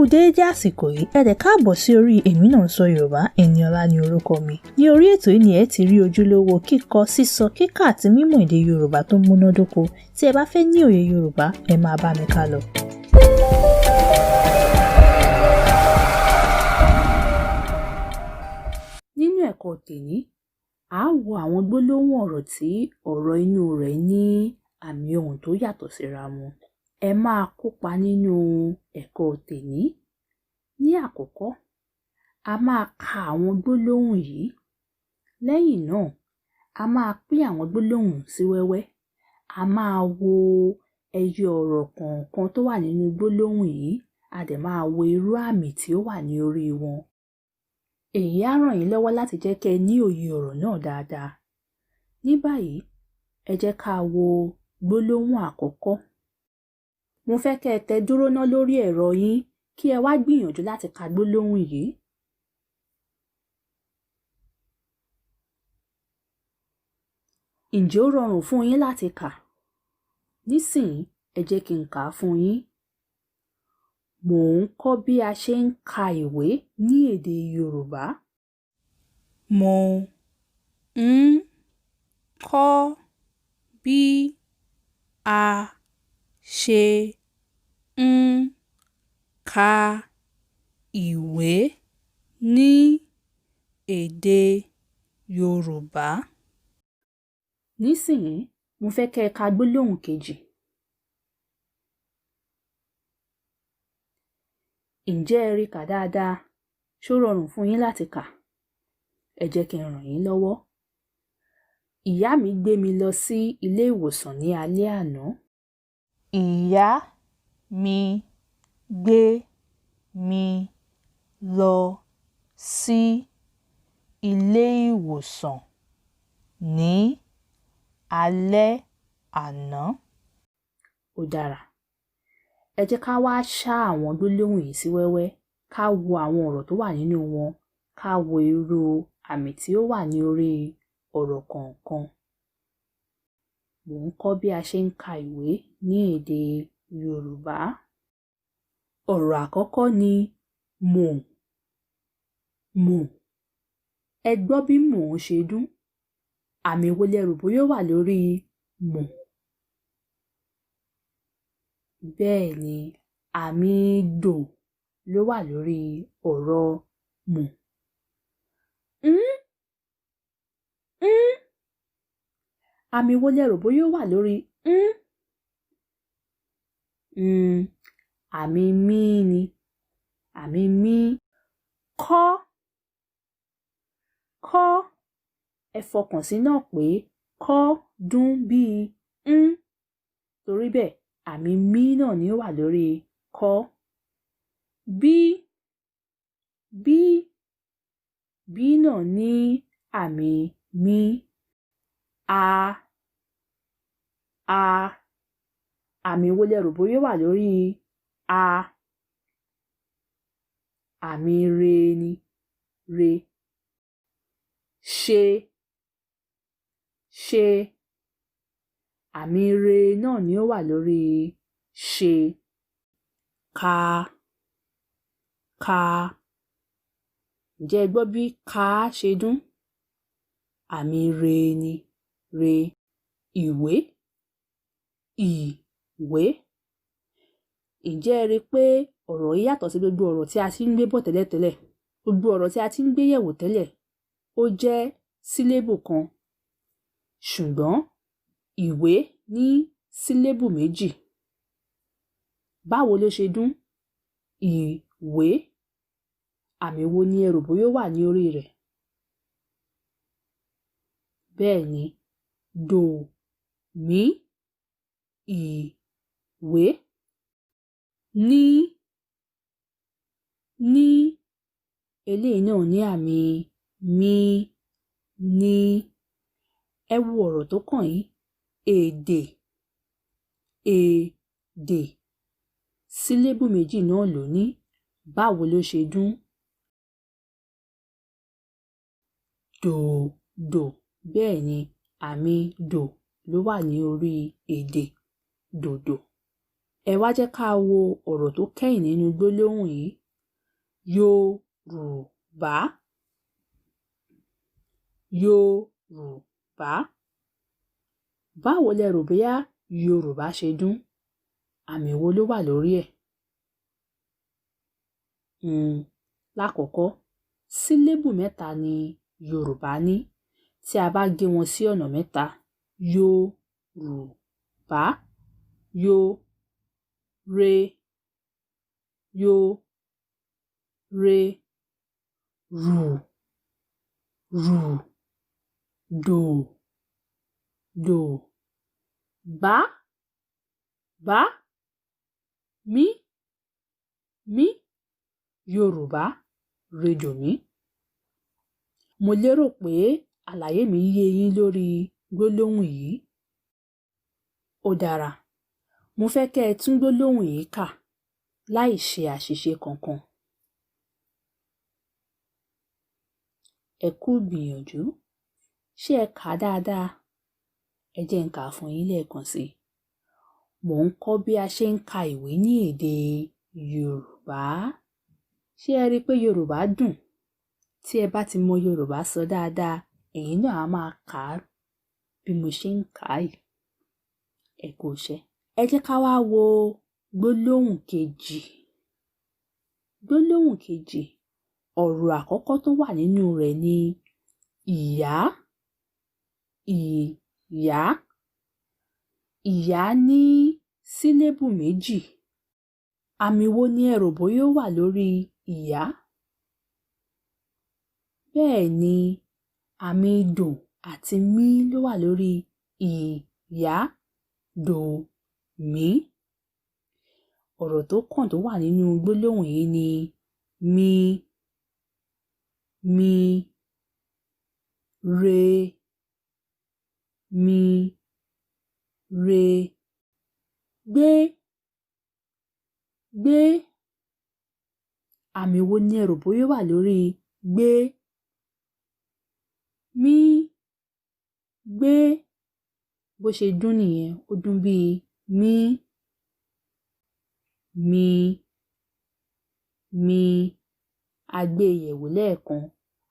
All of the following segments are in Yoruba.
kú déédé àsìkò yìí ẹ dẹ̀ káàbọ̀ sí orí Èmi náà ń sọ Yorùbá Ẹniọlá ni orúkọ mi. Ní orí ètò yìí ni ẹ ti rí ojúlówó kíkọ sísọ kíkà àti mímọ̀ èdè Yorùbá tó múnádóko. Tí ẹ bá fẹ́ ní òye Yorùbá ẹ máa bá mi ká lọ. Nínú ẹ̀kọ́ tèmi a ó wo àwọn gbólóhùn ọ̀rọ̀ tí ọ̀rọ̀ inú rẹ̀ ní àmì ohùn tó yàtọ̀ síra wọn. Ẹ máa kópa nínú ẹ̀kọ́ tèmi. Ní àkọ́kọ́, a máa ka àwọn gbólóhùn yìí. Lẹ́yìn náà, a máa pín àwọn gbólóhùn sí wẹ́wẹ́. A máa wo ẹyọ ọ̀rọ̀ kọ̀ọ̀kan tó wà nínú gbólóhùn yìí. A dẹ̀ máa wo irú àmì tí ó wà ní orí wọn. Èyí á ràn yín lọ́wọ́ láti jẹ́ kẹ́ ẹ ní òye ọ̀rọ̀ náà dáadáa. Ní báyìí, ẹ jẹ́ ká wo gbólóhùn àkọ́kọ́. Mo fẹ́ kẹ́ ẹ tẹ dúró ná lórí ẹ̀rọ yín kí ẹ wá gbìyànjú láti ka gbólóhùn yìí. Ǹjẹ́ ó rọrùn fún yín láti kà? Nísìnyí, ẹ jẹ́ kí n kà á fún yín. Mò ń kọ́ bí a ṣe ń ka ìwé ní èdè Yorùbá. Mo ń kọ́ bí a ṣe ń ka ìwé ní èdè Yorùbá. Nísìnyí, mo fẹ́ kẹ́ ẹ ka gbólóhùn kejì. Ǹjẹ́ ẹ rí kà dáadáa? Ṣó rọrùn fún yín láti kà? Ẹ jẹ́ kí n ràn yín lọ́wọ́. Ìyá mi gbé mi lọ sí ilé ìwòsàn ní alẹ́ àná. Ìyá mi gbé mi lọ sí ilé ìwòsàn ní alẹ́ àná. Ó dára. Ẹ jẹ́ ká wá ṣá àwọn gbólóhùn yìí sí wẹ́wẹ́. Ká wo àwọn ọ̀rọ̀ tó wà nínú wọn. Ká wo irú àmì tí ó wà ní orí ọ̀rọ̀ kọ̀ọ̀kan. Mò ń kọ́ bí a ṣe ń ka ìwé ní èdè Yorùbá. Ọ̀rọ̀ àkọ́kọ́ ni mò. Mò. Ẹ gbọ́ bí mò ń ṣe dún. Àmì wo lẹ rò bóyá ó wà lórí mò? Bẹ́ẹ̀ ni, àmì dò ló wà lórí ọ̀rọ̀ mò. Àmì wo lẹ rò bóyá ó wà lórí àmì mí ni. Àmì mí. Kọ́. Kọ́. Ẹ fọkàn sí náà pé kọ́ dún bíi torí bẹ́ẹ̀ àmì mí náà ni ó wà lórí kọ́. Bí. Bí. Bí náà ní àmì mí. A. A. Àmì wo lẹ rò bóyá ó wà lórí a? Àmì re ni. Re. Ṣe. Ṣe. Àmì re náà ni ó wà lórí ṣe. Ka. Ka. Ǹjẹ́ ẹ gbọ́ bí ka ṣe dún? Àmì re ni. Re. Ìwé. Ìwé. Ǹjẹ́ ẹ rí pé ọ̀rọ̀ yìí yàtọ̀ sí gbogbo ọ̀rọ̀ tí a ti ń gbé bọ̀ tẹ́lẹ̀tẹ́lẹ̀? Gbogbo ọ̀rọ̀ tí a ti ń gbé yẹ̀wò tẹ́lẹ̀ ó jẹ́ sílébù kan. Ṣùgbọ́n ìwé ní sílébù méjì. Báwo ló ṣe dún? Ìwé. Àmì wo ni ẹ rò bóyá ó wà ní orí rẹ̀? Bẹ́ẹ̀ ni, dò, mí, ìwé. Ní. Ní. Eléyìí náà ní àmì mí. Ní. Ẹ wo ọ̀rọ̀ tó kàn yìí. Èdè. Èdè. Sílébù méjì náà ló ní. Báwo ló ṣe dún? Dò, dò. Bẹ́ẹ̀ ni, àmì dò ló wà ní orí èdè. Dòdò. Ẹ wá jẹ́ ká wo ọ̀rọ̀ tó kẹ́yìn nínú gbólóhùn yìí. Yorùbá. Yorùbá. Báwo lẹ rò bóyá Yorùbá ṣe dún? Àmì wo ló wà lórí ẹ̀? Lákọ̀ọ́kọ́, sílébù mẹ́ta ni Yorùbá ní. Tí a bá gé wọn sí ọ̀nà mẹ́ta, Yorùbá, yo, re, yo, re, rù, rù, dò, dò, bá, bá, mí, mí, Yorùbá, redò mí. Mo lérò pé àlàyé mi yé yín lórí gbólóhùn yìí. Ó dára. Mo fẹ́ kẹ́ ẹ tún gbólóhùn yìí kà láì ṣe àṣìṣe kankan. Ẹ kú gbìyànjú. Ṣé ẹ kà á dáadáa? Ẹ jẹ́ n kà á fún yín lẹ́ẹ̀kan sí i. Mò ń kọ́ bí a ṣe ń ka ìwé ní èdè Yorùbá. Ṣé ẹ rí i pé Yorùbá dùn? Tí ẹ bá ti mọ Yorùbá sọ dáadáa, ẹ̀yin náà á máa kà á bí mo ṣe ń kà á yìí. Ẹ kú iṣẹ́. Ẹ jẹ́ ká wá wo gbólóhùn kejì. Gbólóhùn kejì, ọ̀rọ̀ àkọ́kọ́ tó wà nínú rẹ̀ ni ìyá. Ìyá. Ìyá ní sílébù méjì. Àmì wo ni ẹ rò bóyá ó wà lórí ìyá? Bẹ́ẹ̀ ni, àmì dò àti mí ló wà lórí ìyá, dò, mí. Ọ̀rọ̀ tó kàn tó wà nínú gbólóhùn yìí ni mi, mi, re, mi, re, gbé, gbé. Àmì wo ni ẹ rò bóyá ó wà lórí gbé? Mí, gbé. Bó ṣe dún nìyẹn, ó dún bíi mí, mi, mi. A gbé yẹ̀wò lẹ́ẹ̀kan.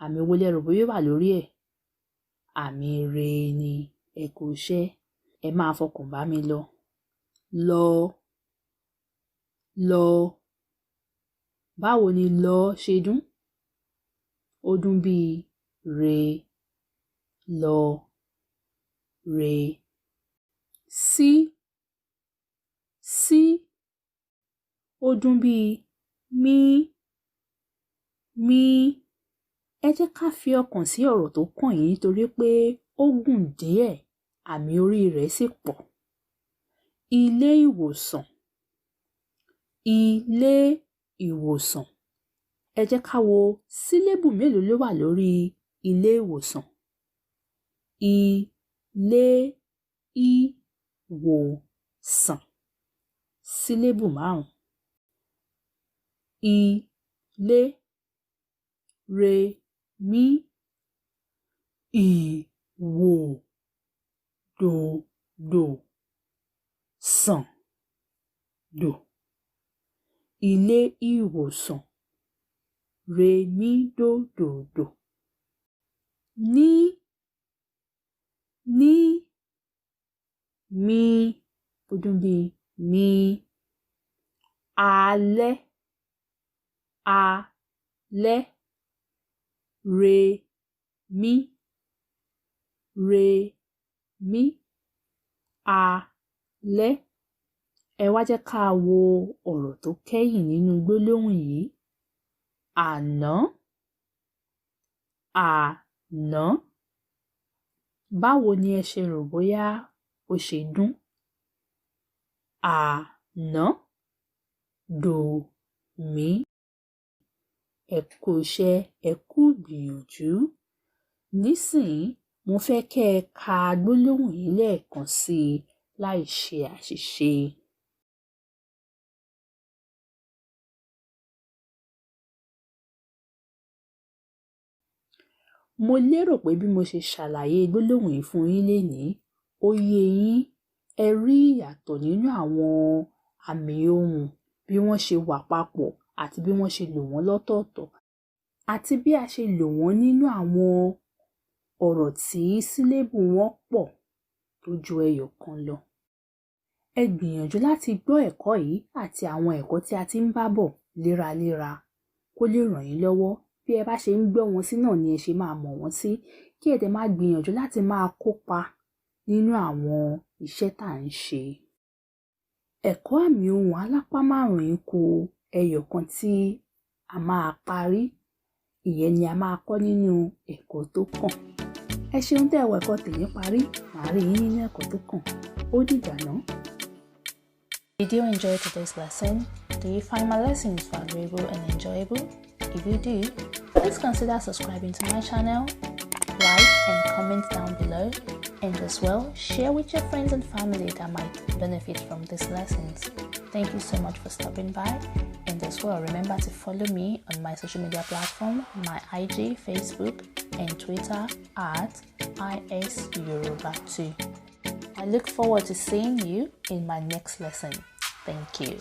Àmì wo lẹ rò bóyá ó wà lórí ẹ̀? Àmì re ni. Ẹ kú iṣẹ́. Ẹ máa fọkàn bá mi lọ. Lọ, lọ. Báwo ni lọ ṣe dún? Ó dún bíi re, lọ, re. Sí, sí. Ó dún bíi mí, mí. Ẹ jẹ́ ká fi ọkàn sí ọ̀rọ̀ tó kàn yìí nítorí pé ó gùn díẹ̀, àmì orí rẹ̀ sì pọ̀. Ilé ìwòsàn. Ilé ìwòsàn. Ẹ jẹ́ ká wo sílébù mélòó ló wà lórí ilé ìwòsàn. Ilé ìwòsàn. Sílébù 5. Ilé, re, mí, ìwò, dò, dò, sàn, dò. Ilé ìwòsàn. Re, mí, dò, dò, dò. Ní, ní, mí. Ó dún bíi mí. Alẹ́, alẹ́. Re, mí, re, mí. Alẹ́. Ẹ wá jẹ́ ká wo ọ̀rọ̀ tó kẹ́yìn nínú gbólóhùn yìí. Àná, àná. Báwo ni ẹ ṣe rò bóyá ó ṣe dún? Àná, dò, mí. Ẹ kú iṣẹ́, ẹ kú gbìyànjú. Nísìnyí, mo fẹ́ kẹ́ ẹ ka gbólóhùn yìí lẹ́ẹ̀kan sí i láì ṣe àṣìṣe. Mo lérò pé bí mo ṣe ṣàlàyé gbólóhùn yìí fún yín lénìí, ó yé yín, ẹ rí ìyàtọ̀ nínú àwọn àmì ohùn, bí wọ́n ṣe wà papọ̀ àti bí wọ́n ṣe lò wọ́n lọ́tọ̀ọ̀tọ̀, àti bí a ṣe lò wọ́n nínú àwọn ọ̀rọ̀ tí sílébù wọn pọ̀ tó ju ẹyọ kan lọ. Ẹ gbìyànjú láti gbọ́ ẹ̀kọ́ yìí àti àwọn ẹ̀kọ́ tí a ti ń bá bọ̀ léraléra kó lè ràn yín lọ́wọ́. Bí ẹ bá ṣe ń gbọ́ wọn sí náà ni ẹ ṣe máa mọ̀ wọ́n sí, kí ẹ dẹ̀ máa gbìyànjú láti máa kópa nínú àwọn iṣẹ́ tá à ń ṣe. Ẹ̀kọ́ àmì ohùn alápá márùn-ún kù ẹyọ kan tí a máa parí. Ìyẹn ni a máa kọ́ nínú ẹ̀kọ́ tó kàn. Ẹ ṣeun tẹ́ ẹ wo ẹ̀kọ́ tèmi parí, màá rí yín nínú ẹ̀kọ́ tó kàn. Ó dìgbà náà. Did you enjoy today's lesson? Do you find my lessons valuable and enjoyable? If you do, please consider subscribing to my channel, like and comment down below, and as well, share with your friends and family that might benefit from these lessons. Thank you so much for stopping by, and as well, remember to follow me on my social media platform, my IG, Facebook, and Twitter at I Speak Yoruba Too. I look forward to seeing you in my next lesson. Thank you.